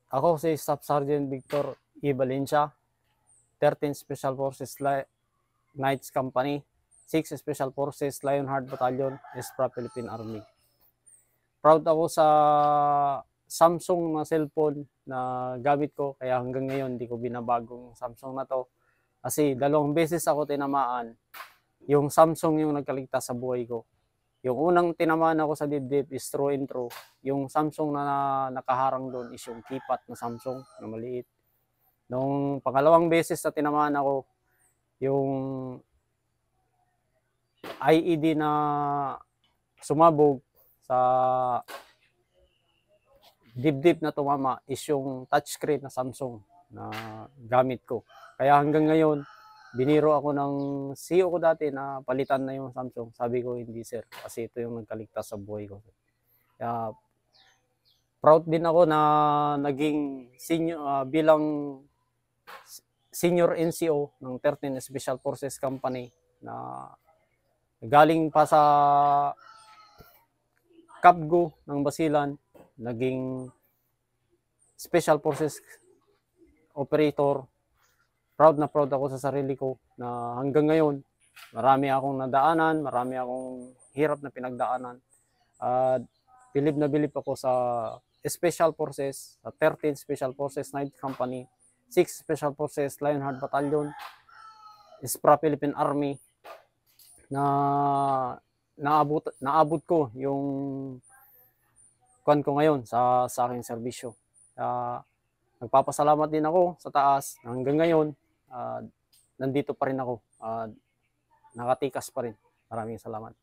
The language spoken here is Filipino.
Ako si Staff Sergeant Victor E. Valencia, 13 Special Forces Knights Company, 6 Special Forces Lionheart Battalion, Espra Philippine Army. Proud ako sa Samsung na cellphone na gamit ko, kaya hanggang ngayon hindi ko binabagong Samsung na to. Kasi 2 beses ako tinamaan, yung Samsung yung nagkaligtas sa buhay ko. Yung unang tinamaan ako sa dibdib is through and through. Yung Samsung na nakaharang doon is yung keypad na Samsung na maliit. Nung pangalawang beses na tinamaan ako, yung IED na sumabog sa dibdib na tumama is yung touchscreen na Samsung na gamit ko. Kaya hanggang ngayon, biniro ako ng CEO ko dati na palitan na yung Samsung. Sabi ko, hindi sir, kasi ito yung nagkaligtas sa buhay ko. Kaya proud din ako na naging senior, bilang senior NCO ng 13 Special Forces Company na galing pa sa Kabgo ng Basilan, naging Special Forces Operator. Proud na proud ako sa sarili ko na hanggang ngayon, marami akong nadaanan, marami akong hirap na pinagdaanan. At bilib na bilib ako sa Special Forces, sa 13 Special Forces Night Company, 6 Special Forces Lionheart Battalion, Espra Philippine Army, na naabot ko yung kuan ko ngayon sa aking serbisyo. Nagpapasalamat din ako sa taas hanggang ngayon. Nandito pa rin ako. Nakatikas pa rin. Maraming salamat.